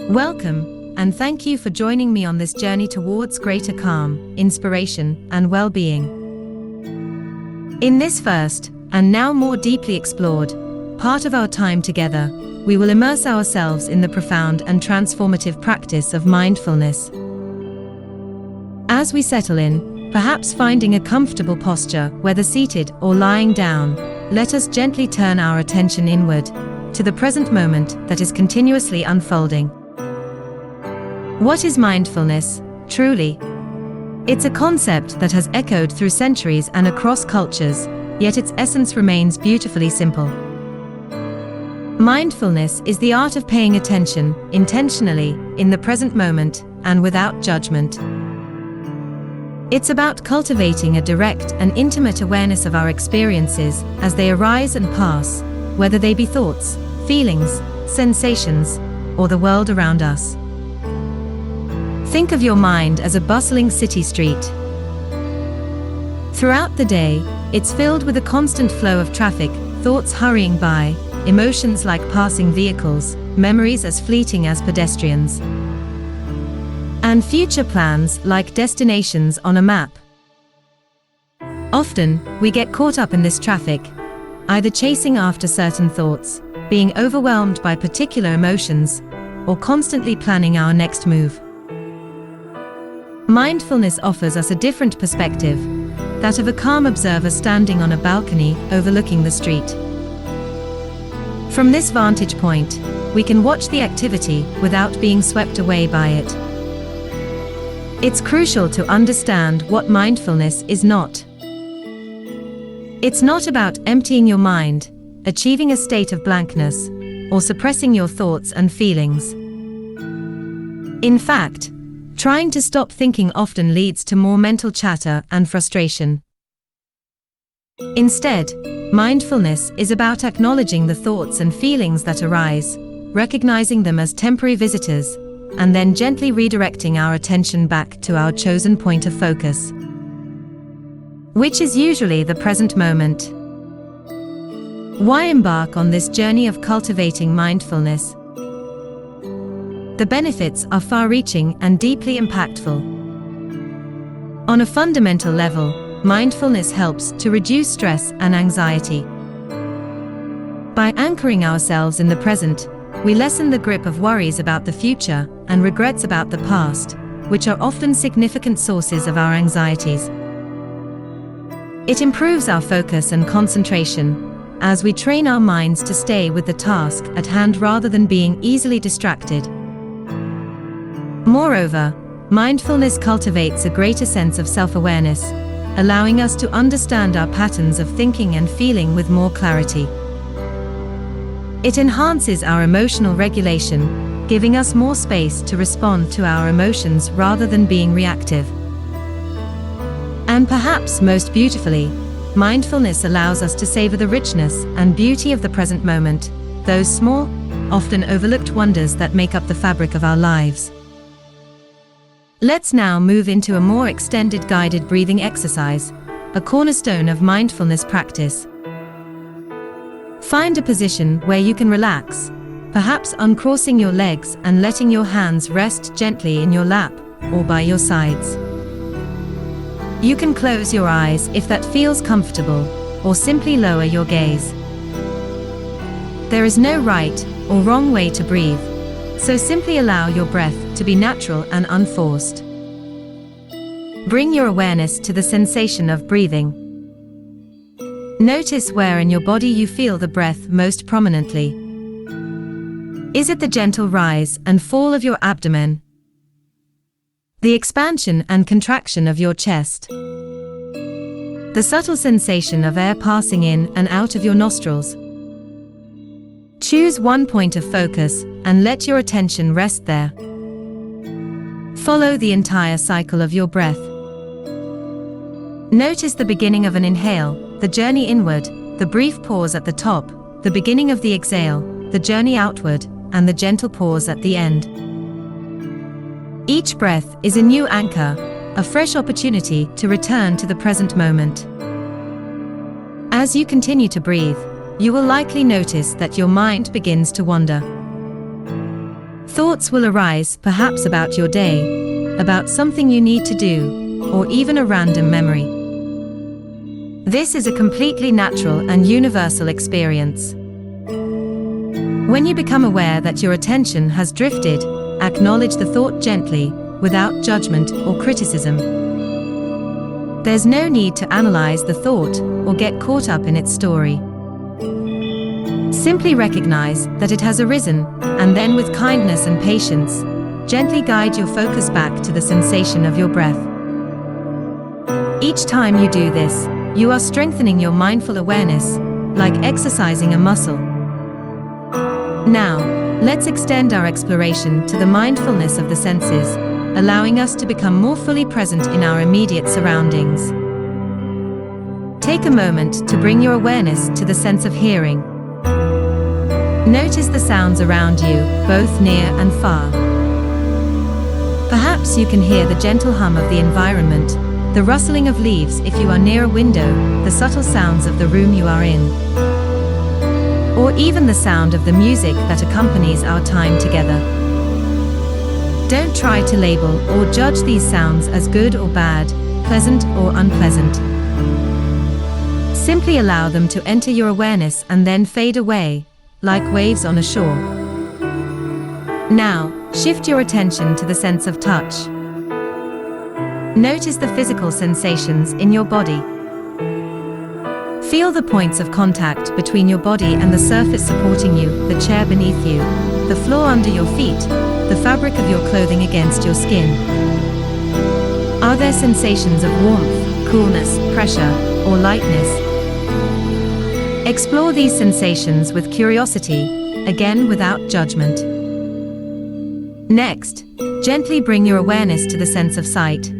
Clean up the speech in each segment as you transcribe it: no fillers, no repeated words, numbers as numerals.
Welcome, and thank you for joining me on this journey towards greater calm, inspiration, and well-being. In this first, and now more deeply explored, part of our time together, we will immerse ourselves in the profound and transformative practice of mindfulness. As we settle in, perhaps finding a comfortable posture, whether seated or lying down, let us gently turn our attention inward, to the present moment that is continuously unfolding. What is mindfulness, truly? It's a concept that has echoed through centuries and across cultures, yet its essence remains beautifully simple. Mindfulness is the art of paying attention, intentionally, in the present moment, and without judgment. It's about cultivating a direct and intimate awareness of our experiences as they arise and pass, whether they be thoughts, feelings, sensations, or the world around us. Think of your mind as a bustling city street. Throughout the day, it's filled with a constant flow of traffic, thoughts hurrying by, emotions like passing vehicles, memories as fleeting as pedestrians, and future plans like destinations on a map. Often, we get caught up in this traffic, either chasing after certain thoughts, being overwhelmed by particular emotions, or constantly planning our next move. Mindfulness offers us a different perspective, that of a calm observer standing on a balcony overlooking the street. From this vantage point, we can watch the activity without being swept away by it. It's crucial to understand what mindfulness is not. It's not about emptying your mind, achieving a state of blankness, or suppressing your thoughts and feelings. In fact, trying to stop thinking often leads to more mental chatter and frustration. Instead, mindfulness is about acknowledging the thoughts and feelings that arise, recognizing them as temporary visitors, and then gently redirecting our attention back to our chosen point of focus, which is usually the present moment. Why embark on this journey of cultivating mindfulness? The benefits are far-reaching and deeply impactful. On a fundamental level, mindfulness helps to reduce stress and anxiety. By anchoring ourselves in the present, we lessen the grip of worries about the future and regrets about the past, which are often significant sources of our anxieties. It improves our focus and concentration, as we train our minds to stay with the task at hand rather than being easily distracted. Moreover, mindfulness cultivates a greater sense of self-awareness, allowing us to understand our patterns of thinking and feeling with more clarity. It enhances our emotional regulation, giving us more space to respond to our emotions rather than being reactive. And perhaps most beautifully, mindfulness allows us to savor the richness and beauty of the present moment, those small, often overlooked wonders that make up the fabric of our lives. Let's now move into a more extended guided breathing exercise, a cornerstone of mindfulness practice. Find a position where you can relax, perhaps uncrossing your legs and letting your hands rest gently in your lap or by your sides. You can close your eyes if that feels comfortable, or simply lower your gaze. There is no right or wrong way to breathe, so simply allow your breath to be natural and unforced. Bring your awareness to the sensation of breathing. Notice where in your body you feel the breath most prominently. Is it the gentle rise and fall of your abdomen? The expansion and contraction of your chest? The subtle sensation of air passing in and out of your nostrils? Choose one point of focus and let your attention rest there. Follow the entire cycle of your breath. Notice the beginning of an inhale, the journey inward, the brief pause at the top, the beginning of the exhale, the journey outward, and the gentle pause at the end. Each breath is a new anchor, a fresh opportunity to return to the present moment. As you continue to breathe, you will likely notice that your mind begins to wander. Thoughts will arise, perhaps about your day, about something you need to do, or even a random memory. This is a completely natural and universal experience. When you become aware that your attention has drifted, acknowledge the thought gently, without judgment or criticism. There's no need to analyze the thought or get caught up in its story. Simply recognize that it has arisen, and then with kindness and patience, gently guide your focus back to the sensation of your breath. Each time you do this, you are strengthening your mindful awareness, like exercising a muscle. Now, let's extend our exploration to the mindfulness of the senses, allowing us to become more fully present in our immediate surroundings. Take a moment to bring your awareness to the sense of hearing. Notice the sounds around you, both near and far. Perhaps you can hear the gentle hum of the environment, the rustling of leaves if you are near a window, the subtle sounds of the room you are in, or even the sound of the music that accompanies our time together. Don't try to label or judge these sounds as good or bad, pleasant or unpleasant. Simply allow them to enter your awareness and then fade away, like waves on a shore. Now, shift your attention to the sense of touch. Notice the physical sensations in your body. Feel the points of contact between your body and the surface supporting you, the chair beneath you, the floor under your feet, the fabric of your clothing against your skin. Are there sensations of warmth, coolness, pressure, or lightness? Explore these sensations with curiosity, again without judgment. Next, gently bring your awareness to the sense of sight.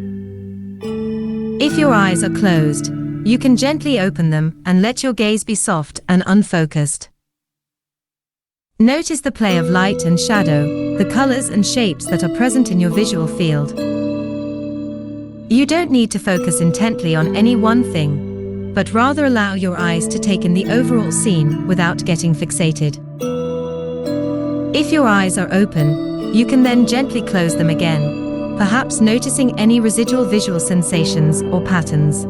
If your eyes are closed, you can gently open them and let your gaze be soft and unfocused. Notice the play of light and shadow, the colors and shapes that are present in your visual field. You don't need to focus intently on any one thing, but rather allow your eyes to take in the overall scene without getting fixated. If your eyes are open, you can then gently close them again, perhaps noticing any residual visual sensations or patterns.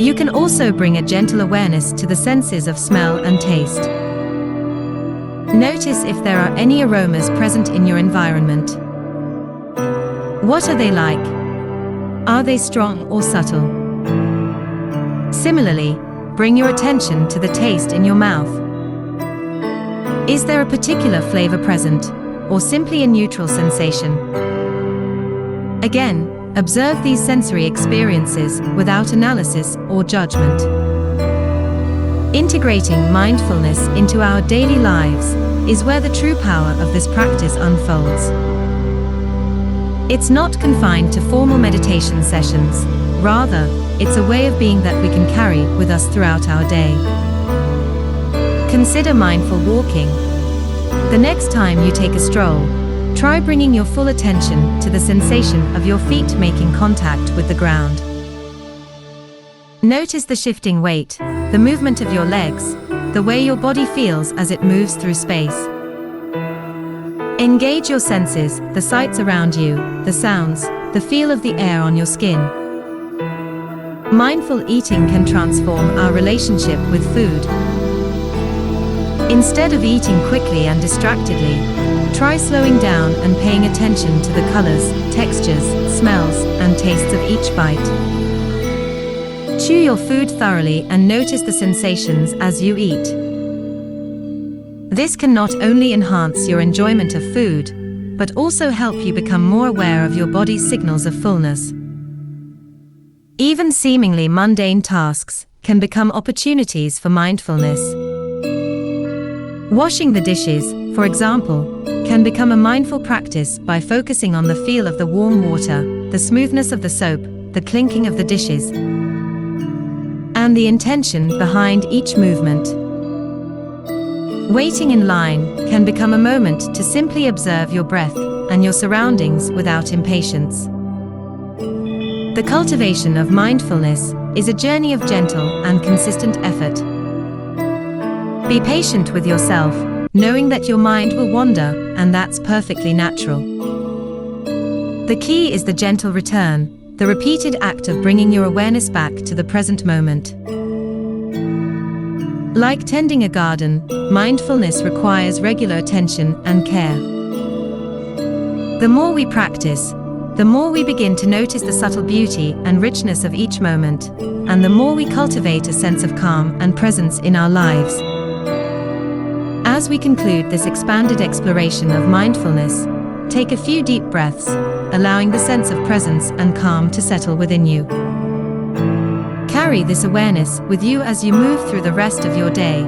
You can also bring a gentle awareness to the senses of smell and taste. Notice if there are any aromas present in your environment. What are they like? Are they strong or subtle? Similarly, bring your attention to the taste in your mouth. Is there a particular flavor present, or simply a neutral sensation? Again, observe these sensory experiences without analysis or judgment. Integrating mindfulness into our daily lives is where the true power of this practice unfolds. It's not confined to formal meditation sessions, rather, it's a way of being that we can carry with us throughout our day. Consider mindful walking. The next time you take a stroll, try bringing your full attention to the sensation of your feet making contact with the ground. Notice the shifting weight, the movement of your legs, the way your body feels as it moves through space. Engage your senses, the sights around you, the sounds, the feel of the air on your skin. Mindful eating can transform our relationship with food. Instead of eating quickly and distractedly, try slowing down and paying attention to the colors, textures, smells, and tastes of each bite. Chew your food thoroughly and notice the sensations as you eat. This can not only enhance your enjoyment of food, but also help you become more aware of your body's signals of fullness. Even seemingly mundane tasks can become opportunities for mindfulness. Washing the dishes, for example, can become a mindful practice by focusing on the feel of the warm water, the smoothness of the soap, the clinking of the dishes, and the intention behind each movement. Waiting in line can become a moment to simply observe your breath and your surroundings without impatience. The cultivation of mindfulness is a journey of gentle and consistent effort. Be patient with yourself, knowing that your mind will wander, and that's perfectly natural. The key is the gentle return, the repeated act of bringing your awareness back to the present moment. Like tending a garden, mindfulness requires regular attention and care. The more we practice, the more we begin to notice the subtle beauty and richness of each moment, and the more we cultivate a sense of calm and presence in our lives. As we conclude this expanded exploration of mindfulness, take a few deep breaths, allowing the sense of presence and calm to settle within you. Carry this awareness with you as you move through the rest of your day.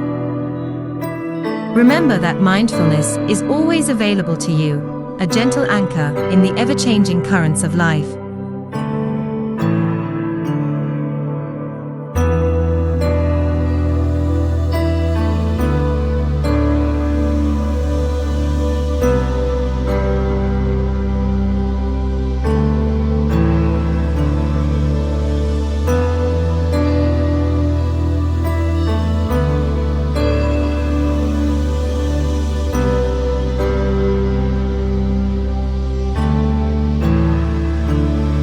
Remember that mindfulness is always available to you, a gentle anchor in the ever-changing currents of life.